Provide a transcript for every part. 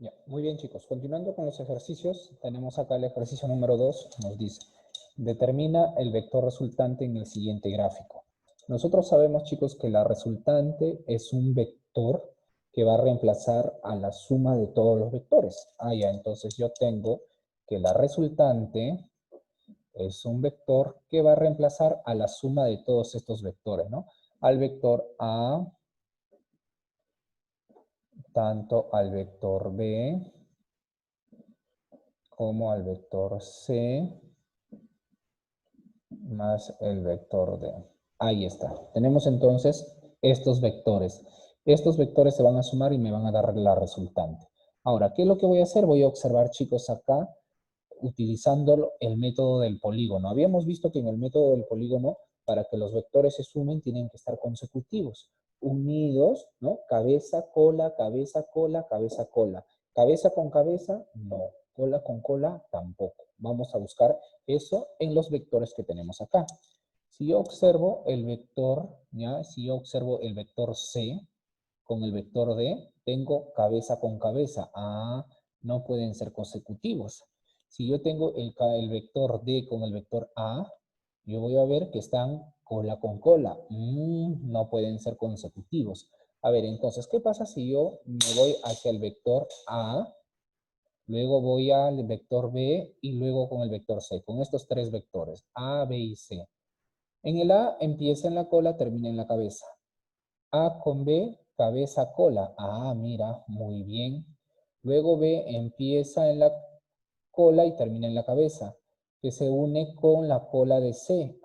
Ya, muy bien chicos, continuando con los ejercicios, tenemos acá el ejercicio número 2, nos dice, determina el vector resultante en el siguiente gráfico. Nosotros sabemos chicos que la resultante es un vector que va a reemplazar a la suma de todos los vectores. Ya, entonces yo tengo que la resultante es un vector que va a reemplazar a la suma de todos estos vectores, ¿no? Al vector A, tanto al vector B, como al vector C más el vector D. Ahí está. Tenemos entonces estos vectores. Estos vectores se van a sumar y me van a dar la resultante. Ahora, ¿qué es lo que voy a hacer? Voy a observar, chicos, acá, utilizando el método del polígono. Habíamos visto que en el método del polígono, para que los vectores se sumen, tienen que estar consecutivos, unidos, ¿no? Cabeza, cola, cabeza, cola, cabeza, cola. Cabeza con cabeza, no. Cola con cola, tampoco. Vamos a buscar eso en los vectores que tenemos acá. Si yo observo el vector, ¿ya? Si yo observo el vector C con el vector D, tengo cabeza con cabeza. No pueden ser consecutivos. Si yo tengo el vector D con el vector A, yo voy a ver que están cola con cola. No pueden ser consecutivos. A ver, entonces, ¿qué pasa si yo me voy hacia el vector A, luego voy al vector B y luego con el vector C? Con estos tres vectores, A, B y C. En el A empieza en la cola, termina en la cabeza. A con B, cabeza, cola. Mira, muy bien. Luego B empieza en la cola y termina en la cabeza, que se une con la cola de C.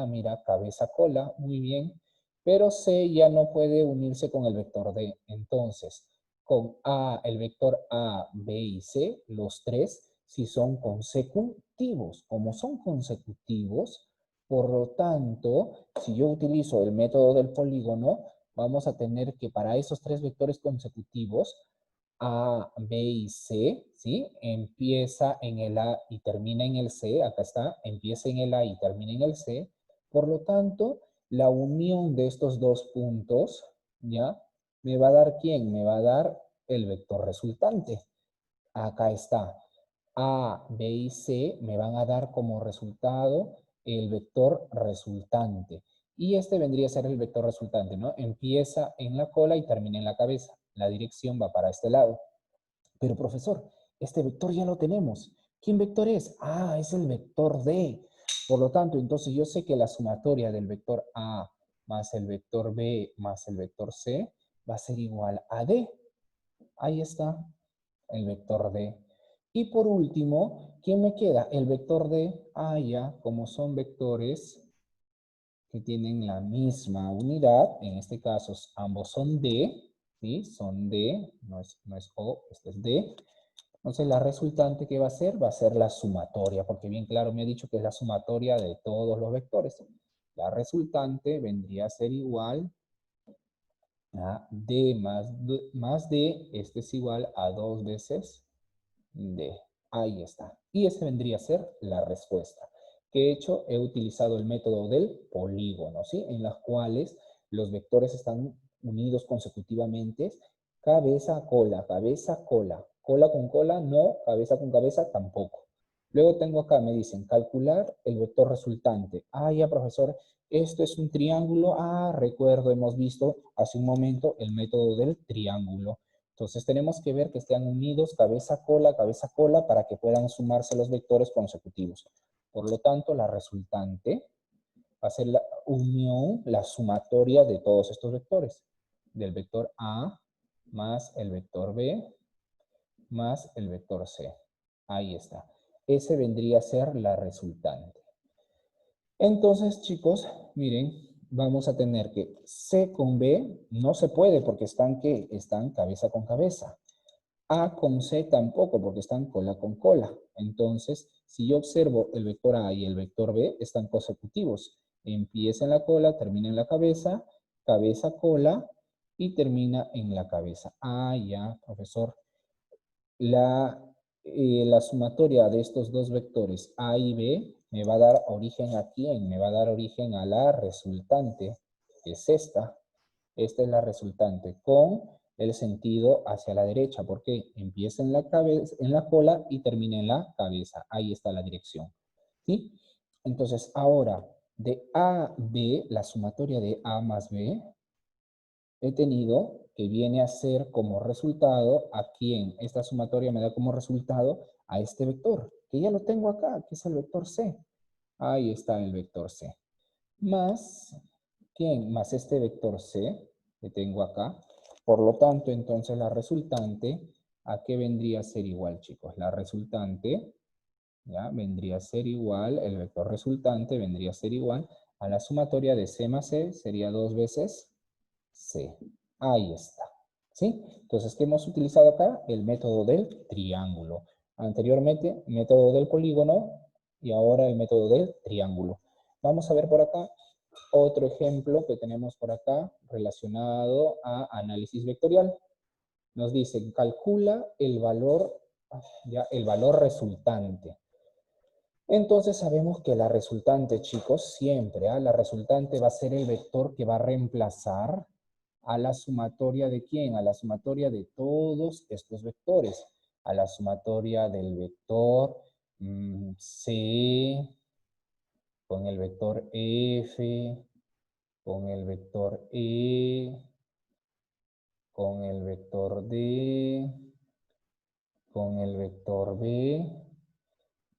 Mira, cabeza, cola, muy bien. Pero C ya no puede unirse con el vector D. Entonces, con A, el vector A, B y C, los tres, si son consecutivos. Como son consecutivos, por lo tanto, si yo utilizo el método del polígono, vamos a tener que para esos tres vectores consecutivos, A, B y C, ¿sí? Empieza en el A y termina en el C, acá está, empieza en el A y termina en el C. Por lo tanto, la unión de estos dos puntos, ¿ya? ¿Me va a dar quién? Me va a dar el vector resultante. Acá está. A, B y C me van a dar como resultado el vector resultante. Y este vendría a ser el vector resultante, ¿no? Empieza en la cola y termina en la cabeza. La dirección va para este lado. Pero profesor, este vector ya lo tenemos. ¿Quién vector es? Es el vector D. Por lo tanto, entonces yo sé que la sumatoria del vector A más el vector B más el vector C va a ser igual a D. Ahí está el vector D. Y por último, ¿quién me queda? El vector D. Ya, como son vectores que tienen la misma unidad, en este caso ambos son D, ¿sí? Son D, no es O, este es D. Entonces la resultante que va a ser la sumatoria, porque bien claro me ha dicho que es la sumatoria de todos los vectores. La resultante vendría a ser igual a D más D, este es igual a 2 veces D. Ahí está. Y esa vendría a ser la respuesta. Que he hecho, he utilizado el método del polígono, ¿sí? En las cuales los vectores están unidos consecutivamente, cabeza, cola, cola con cola, no, cabeza con cabeza, tampoco. Luego tengo acá, me dicen, calcular el vector resultante. Ya, profesor, esto es un triángulo. Recuerdo, hemos visto hace un momento el método del triángulo. Entonces tenemos que ver que estén unidos cabeza, cola, para que puedan sumarse los vectores consecutivos. Por lo tanto, la resultante va a ser la unión, la sumatoria de todos estos vectores. Del vector A más el vector B más el vector C. Ahí está. Ese vendría a ser la resultante. Entonces, chicos, miren, vamos a tener que C con B no se puede porque están, ¿qué? Están cabeza con cabeza. A con C tampoco porque están cola con cola. Entonces, si yo observo el vector A y el vector B, están consecutivos. Empieza en la cola, termina en la cabeza, cabeza, cola y termina en la cabeza. Ya, profesor. La sumatoria de estos dos vectores A y B me va a dar origen a quién? Me va a dar origen a la resultante, que es esta. Esta es la resultante con el sentido hacia la derecha, porque empieza en la cabeza, en la cola y termina en la cabeza. Ahí está la dirección. ¿Sí? Entonces, ahora, de A a B, la sumatoria de A más B, he tenido que viene a ser como resultado a quién. Esta sumatoria me da como resultado a este vector, que ya lo tengo acá, que es el vector C. Ahí está el vector C. Más, ¿quién? Más este vector C que tengo acá. Por lo tanto, entonces la resultante, ¿a qué vendría a ser igual, chicos? La resultante, ¿ya? Vendría a ser igual, el vector resultante vendría a ser igual a la sumatoria de C más C, sería 2 veces C. Ahí está. ¿Sí? Entonces, ¿qué hemos utilizado acá? El método del triángulo. Anteriormente, método del polígono y ahora el método del triángulo. Vamos a ver por acá otro ejemplo que tenemos por acá relacionado a análisis vectorial. Nos dice, calcula el valor resultante. Entonces sabemos que la resultante, chicos, siempre, la resultante va a ser el vector que va a reemplazar a la sumatoria de ¿quién? A la sumatoria de todos estos vectores. A la sumatoria del vector C con el vector F, con el vector E, con el vector D, con el vector B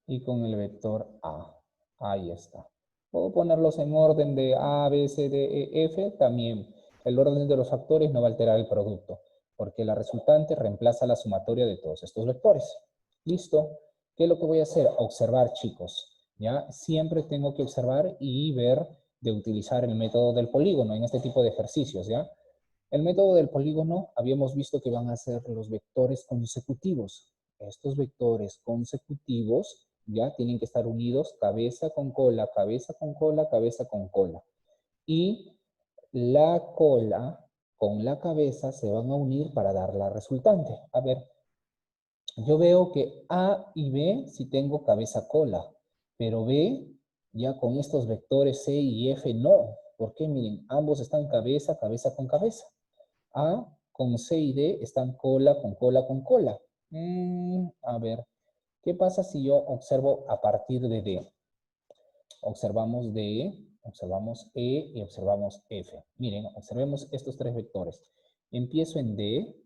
y con el vector A. Ahí está. Puedo ponerlos en orden de A, B, C, D, E, F. También el orden de los factores no va a alterar el producto, porque la resultante reemplaza la sumatoria de todos estos vectores. ¿Listo? ¿Qué es lo que voy a hacer? Observar, chicos. ¿Ya? Siempre tengo que observar y ver de utilizar el método del polígono en este tipo de ejercicios, ¿ya? El método del polígono habíamos visto que van a ser los vectores consecutivos. Estos vectores consecutivos ya tienen que estar unidos cabeza con cola, cabeza con cola, cabeza con cola. Y la cola con la cabeza se van a unir para dar la resultante. A ver, yo veo que A y B sí tengo cabeza cola, pero B ya con estos vectores C y F no. ¿Por qué? Miren, ambos están cabeza, cabeza con cabeza. A con C y D están cola con cola con cola. A ver, ¿qué pasa si yo observo a partir de D? Observamos D, observamos E y observamos F. Miren, observemos estos tres vectores. Empiezo en D,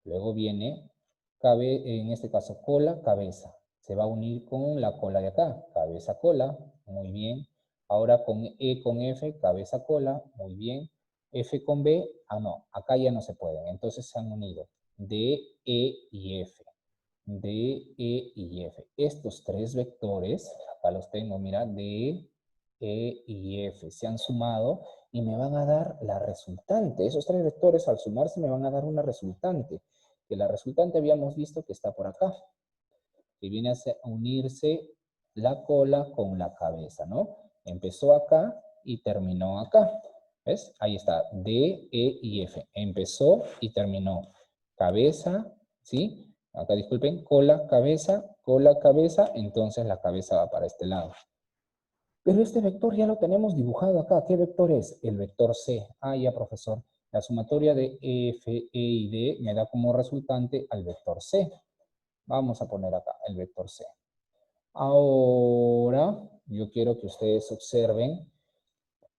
luego viene, en este caso, cola, cabeza. Se va a unir con la cola de acá, cabeza, cola, muy bien. Ahora con E con F, cabeza, cola, muy bien. F con B, no, acá ya no se pueden, entonces se han unido D, E y F. D, E y F. Estos tres vectores, acá los tengo, mira, D, E y F, se han sumado y me van a dar la resultante. Esos tres vectores al sumarse me van a dar una resultante. Que la resultante habíamos visto que está por acá. Que viene a unirse la cola con la cabeza, ¿no? Empezó acá y terminó acá. ¿Ves? Ahí está, D, E y F. Empezó y terminó. Cabeza, ¿sí? Acá disculpen, cola, cabeza, entonces la cabeza va para este lado. Pero este vector ya lo tenemos dibujado acá. ¿Qué vector es? El vector C. Ah, ya, profesor. La sumatoria de F, E y D me da como resultante al vector C. Vamos a poner acá el vector C. Ahora, yo quiero que ustedes observen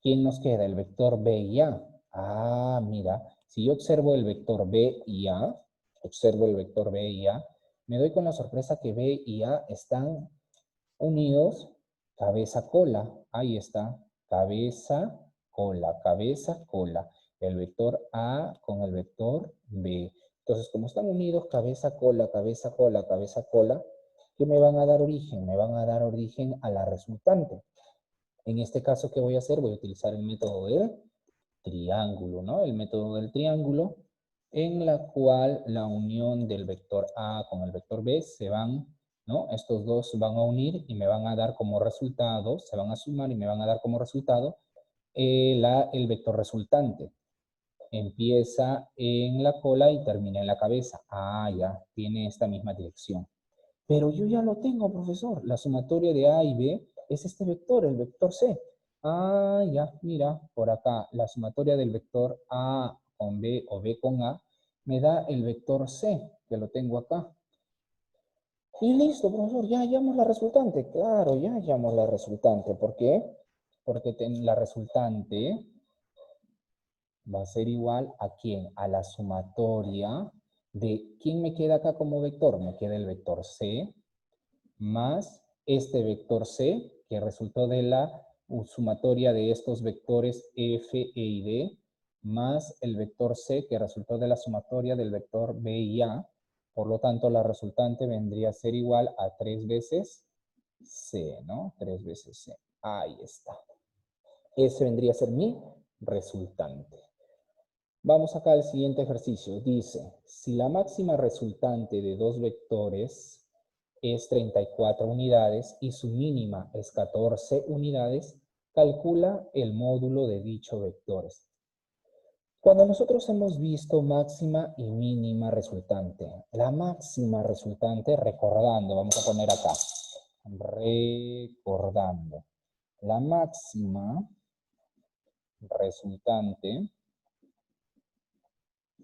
quién nos queda, el vector B y A. Ah, mira, si yo observo el vector B y A, observo el vector B y A, me doy con la sorpresa que B y A están unidos cabeza-cola. Ahí está, cabeza-cola, cabeza-cola. El vector A con el vector B. Entonces, como están unidos cabeza-cola, cabeza-cola, cabeza-cola, ¿qué me van a dar origen? Me van a dar origen a la resultante. En este caso, ¿qué voy a hacer? Voy a utilizar el método del triángulo, ¿no? El método del triángulo, en la cual la unión del vector A con el vector B se van, ¿no? Estos dos se van a unir y me van a dar como resultado, se van a sumar y me van a dar como resultado el vector resultante. Empieza en la cola y termina en la cabeza. Ah, ya, tiene esta misma dirección. Pero yo ya lo tengo, profesor. La sumatoria de A y B es este vector, el vector C. Ah, ya, mira, por acá, la sumatoria del vector A con B o B con A me da el vector C, que lo tengo acá. Y listo, profesor, ya hallamos la resultante. Claro, ya hallamos la resultante. ¿Por qué? Porque la resultante va a ser igual a ¿quién? A la sumatoria de, ¿quién me queda acá como vector? Me queda el vector C más este vector C, que resultó de la sumatoria de estos vectores F, E y D, más el vector C, que resultó de la sumatoria del vector B y A. Por lo tanto, la resultante vendría a ser igual a 3 veces C, ¿no? 3 veces C. Ahí está. Ese vendría a ser mi resultante. Vamos acá al siguiente ejercicio. Dice, si la máxima resultante de dos vectores es 34 unidades y su mínima es 14 unidades, calcula el módulo de dicho vectores. Cuando nosotros hemos visto máxima y mínima resultante, la máxima resultante, recordando, vamos a poner acá, recordando, la máxima resultante,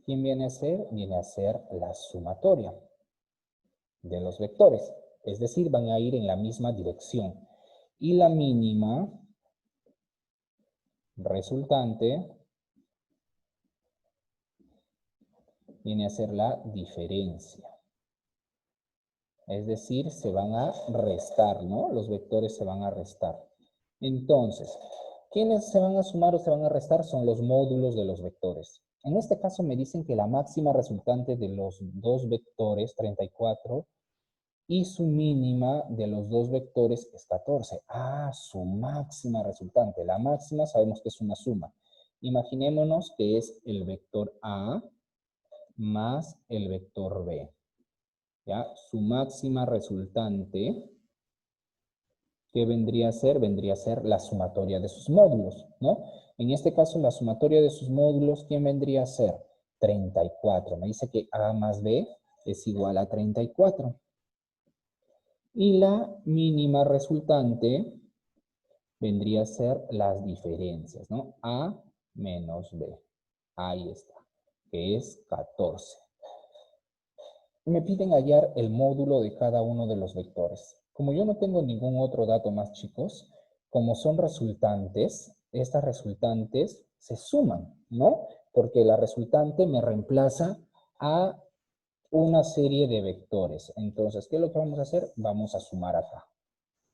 ¿quién viene a ser? Viene a ser la sumatoria de los vectores, es decir, van a ir en la misma dirección. Y la mínima resultante viene a ser la diferencia. Es decir, se van a restar, ¿no? Los vectores se van a restar. Entonces, ¿quiénes se van a sumar o se van a restar? Son los módulos de los vectores. En este caso me dicen que la máxima resultante de los dos vectores, 34, y su mínima de los dos vectores es 14. Ah, su máxima resultante. La máxima sabemos que es una suma. Imaginémonos que es el vector A más el vector B. ¿Ya? Su máxima resultante, ¿qué vendría a ser? Vendría a ser la sumatoria de sus módulos, ¿no? En este caso, la sumatoria de sus módulos, ¿quién vendría a ser? 34. Me dice que A más B es igual a 34. Y la mínima resultante vendría a ser las diferencias, ¿no? A menos B. Ahí está, que es 14. Me piden hallar el módulo de cada uno de los vectores. Como yo no tengo ningún otro dato más, chicos, como son resultantes, estas resultantes se suman, ¿no? Porque la resultante me reemplaza a una serie de vectores. Entonces, ¿qué es lo que vamos a hacer? Vamos a sumar acá.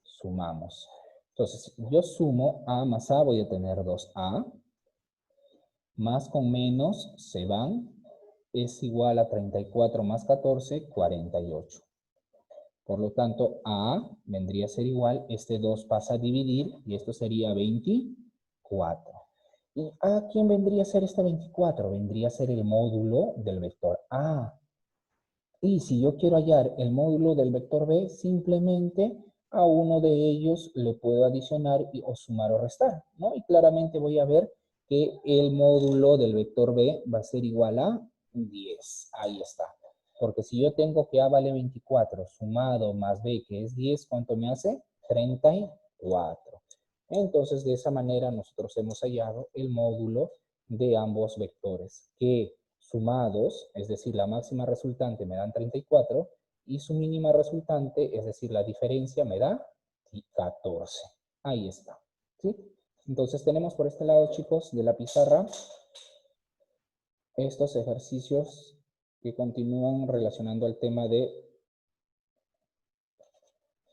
Sumamos. Entonces, yo sumo A más A, voy a tener 2A. Más con menos se van. Es igual a 34 más 14, 48. Por lo tanto, A vendría a ser igual, este 2 pasa a dividir y esto sería 24. ¿Y A quién vendría a ser este 24? Vendría a ser el módulo del vector A. Y si yo quiero hallar el módulo del vector B, simplemente a uno de ellos le puedo adicionar o sumar o restar, ¿no? Y claramente voy a ver que el módulo del vector B va a ser igual a 10. Ahí está. Porque si yo tengo que A vale 24 sumado más B que es 10, ¿cuánto me hace? 34. Entonces, de esa manera nosotros hemos hallado el módulo de ambos vectores, que sumados, es decir, la máxima resultante me dan 34 y su mínima resultante, es decir, la diferencia me da 14. Ahí está. ¿Sí? Entonces tenemos por este lado, chicos, de la pizarra, estos ejercicios que continúan relacionando al tema de,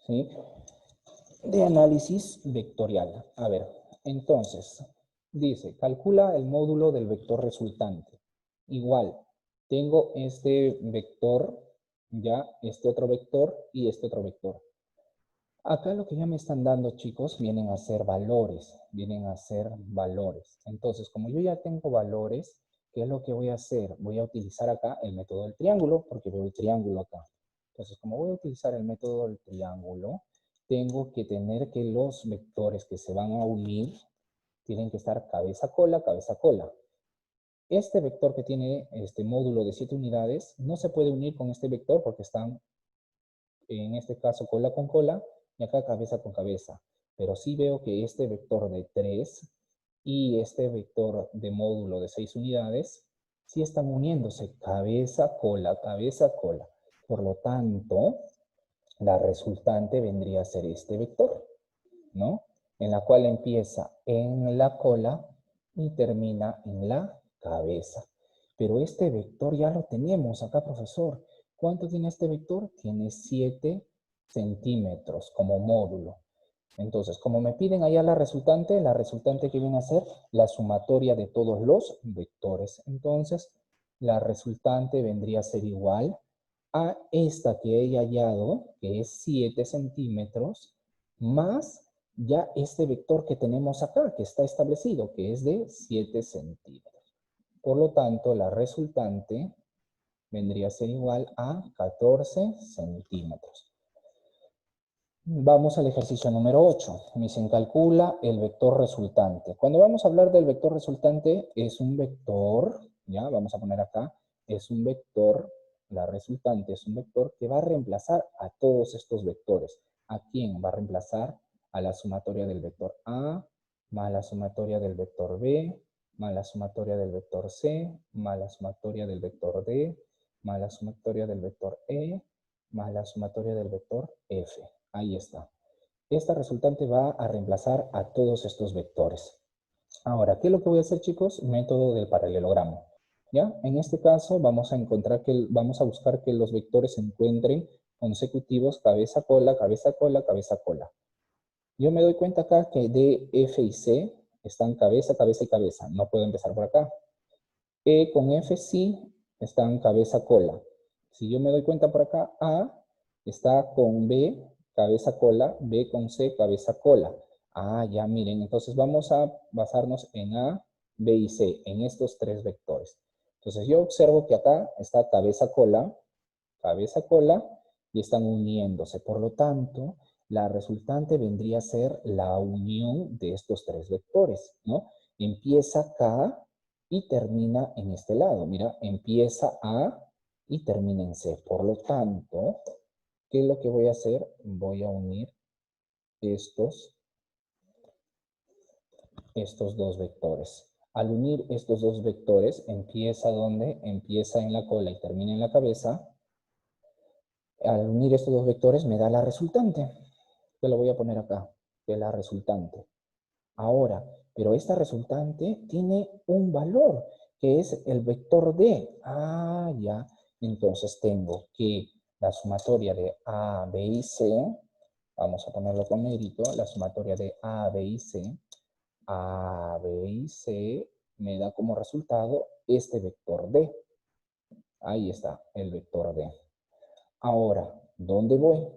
¿sí?, de análisis vectorial. A ver, entonces, dice, calcula el módulo del vector resultante. Igual, tengo este vector, ya, este otro vector y este otro vector. Acá lo que ya me están dando, chicos, vienen a ser valores, Entonces, como yo ya tengo valores, ¿qué es lo que voy a hacer? Voy a utilizar acá el método del triángulo, porque veo el triángulo acá. Entonces, como voy a utilizar el método del triángulo, tengo que tener que los vectores que se van a unir tienen que estar cabeza-cola, cabeza-cola. Este vector que tiene este módulo de 7 unidades no se puede unir con este vector porque están, en este caso, cola con cola y acá cabeza con cabeza. Pero sí veo que este vector de 3 y este vector de módulo de 6 unidades Sí están uniéndose cabeza, cola, cabeza, cola. Por lo tanto, la resultante vendría a ser este vector, ¿no? En la cual empieza en la cola y termina en la cabeza. Pero este vector ya lo tenemos acá, profesor. ¿Cuánto tiene este vector? Tiene 7 centímetros como módulo. Entonces, como me piden allá la resultante que viene a ser la sumatoria de todos los vectores. Entonces, la resultante vendría a ser igual a esta que he hallado, que es 7 centímetros, más ya este vector que tenemos acá, que está establecido, que es de 7 centímetros. Por lo tanto, la resultante vendría a ser igual a 14 centímetros. Vamos al ejercicio número 8. Me dicen, calcula el vector resultante. Cuando vamos a hablar del vector resultante, es un vector, ya, vamos a poner acá, es un vector, la resultante es un vector que va a reemplazar a todos estos vectores. ¿A quién va a reemplazar? A la sumatoria del vector A, más la sumatoria del vector B, más la sumatoria del vector C, más la sumatoria del vector D, más la sumatoria del vector E, más la sumatoria del vector F. Ahí está. Esta resultante va a reemplazar a todos estos vectores. Ahora, ¿qué es lo que voy a hacer, chicos? Método del paralelogramo. ¿Ya? En este caso vamos a buscar que los vectores se encuentren consecutivos cabeza, cola, cabeza, cola, cabeza, cola. Yo me doy cuenta acá que D, F y C están cabeza, cabeza y cabeza. No puedo empezar por acá. E con F sí están cabeza, cola. Si yo me doy cuenta por acá, A está con B, cabeza, cola, B con C, cabeza, cola. Ah, ya miren, entonces vamos a basarnos en A, B y C, en estos tres vectores. Entonces yo observo que acá está cabeza, cola, y están uniéndose. Por lo tanto, la resultante vendría a ser la unión de estos tres vectores, ¿no? Empieza acá y termina en este lado. Mira, empieza A y termina en C. Por lo tanto, ¿qué es lo que voy a hacer? Voy a unir estos dos vectores. Al unir estos dos vectores, empieza donde empieza en la cola y termina en la cabeza. Al unir estos dos vectores me da la resultante. Yo lo voy a poner acá, que es la resultante. Ahora, pero esta resultante tiene un valor, que es el vector D. Ah, ya. Entonces tengo que la sumatoria de A, B y C, vamos a ponerlo con negrito, la sumatoria de A, B y C, me da como resultado este vector D. Ahí está, el vector D. Ahora, ¿dónde voy?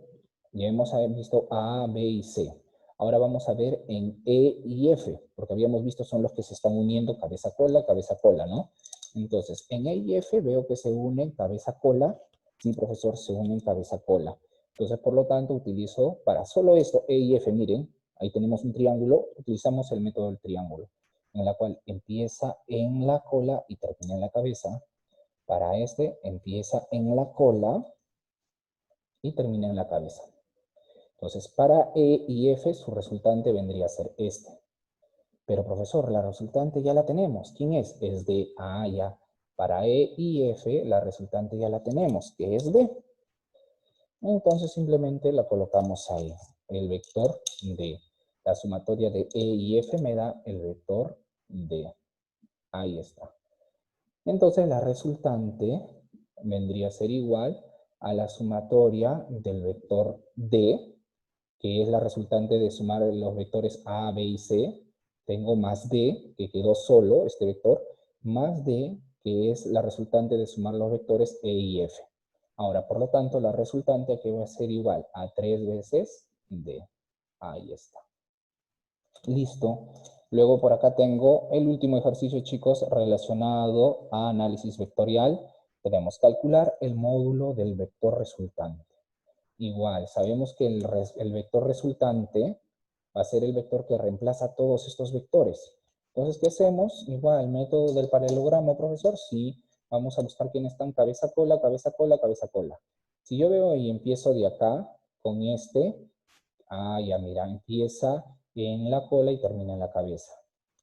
Ya hemos visto A, B y C. Ahora vamos a ver en E y F, porque habíamos visto son los que se están uniendo cabeza, cola, ¿no? Entonces, en E y F veo que se unen cabeza, cola. Sí, profesor, se unen cabeza, cola. Entonces, por lo tanto, utilizo para solo esto, E y F, miren, ahí tenemos un triángulo, utilizamos el método del triángulo, en la cual empieza en la cola y termina en la cabeza. Para este, empieza en la cola y termina en la cabeza. Entonces, para E y F, su resultante vendría a ser este. Pero, profesor, la resultante ya la tenemos. ¿Quién es? Es D. Ah, ya. Para E y F, la resultante ya la tenemos, que es D. Entonces, simplemente la colocamos ahí. El vector D. La sumatoria de E y F me da el vector D. Ahí está. Entonces, la resultante vendría a ser igual a la sumatoria del vector D, que es la resultante de sumar los vectores A, B y C. Tengo más D, que quedó solo este vector, más D, que es la resultante de sumar los vectores E y F. Ahora, por lo tanto, la resultante aquí va a ser igual a 3 veces D. Ahí está. Listo. Luego por acá tengo el último ejercicio, chicos, relacionado a análisis vectorial. Tenemos calcular el módulo del vector resultante. Igual, sabemos que el vector resultante va a ser el vector que reemplaza todos estos vectores. Entonces, ¿qué hacemos? Igual, método del paralelogramo, profesor. Sí, vamos a buscar quiénes están cabeza, cola, cabeza, cola, cabeza, cola. Si yo veo y empiezo de acá con este, ya mira, empieza en la cola y termina en la cabeza.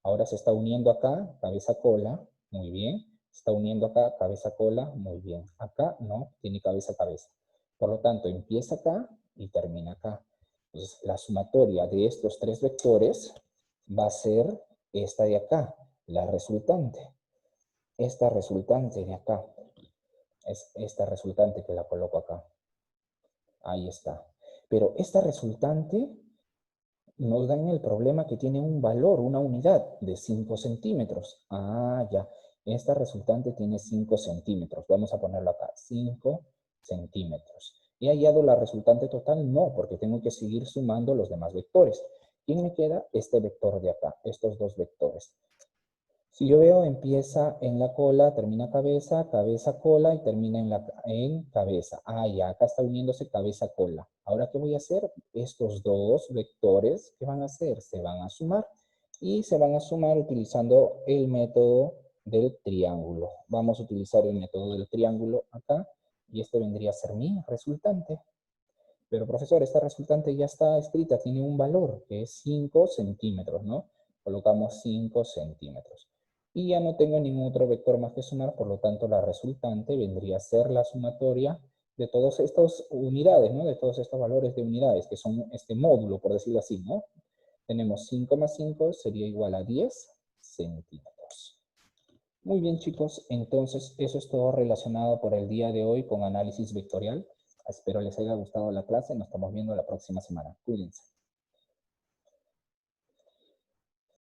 Ahora se está uniendo acá, cabeza, cola, muy bien. Está uniendo acá cabeza-cola, muy bien. Acá no, tiene cabeza-cabeza. Por lo tanto, empieza acá y termina acá. Entonces, la sumatoria de estos tres vectores va a ser esta de acá, la resultante. Esta resultante de acá. Es esta resultante que la coloco acá. Ahí está. Pero esta resultante nos da en el problema que tiene un valor, una unidad de 5 centímetros. Ah, ya. Esta resultante tiene 5 centímetros. Vamos a ponerlo acá. 5 centímetros. ¿He hallado la resultante total? No, porque tengo que seguir sumando los demás vectores. ¿Quién me queda? Este vector de acá, estos dos vectores. Si yo veo, empieza en la cola, termina cabeza, cabeza, cola y termina en cabeza. Ah, ya, acá está uniéndose cabeza, cola. Ahora, ¿qué voy a hacer? Estos dos vectores, ¿qué van a hacer? Se van a sumar y se van a sumar utilizando el método del triángulo. Vamos a utilizar el método del triángulo acá y este vendría a ser mi resultante. Pero profesor, esta resultante ya está escrita, tiene un valor que es 5 centímetros, ¿no? Colocamos 5 centímetros. Y ya no tengo ningún otro vector más que sumar, por lo tanto la resultante vendría a ser la sumatoria de todas estas unidades, ¿no? De todos estos valores de unidades, que son este módulo, por decirlo así, ¿no? Tenemos 5 más 5 sería igual a 10 centímetros. Muy bien, chicos, entonces eso es todo relacionado por el día de hoy con análisis vectorial. Espero les haya gustado la clase. Nos estamos viendo la próxima semana. Cuídense.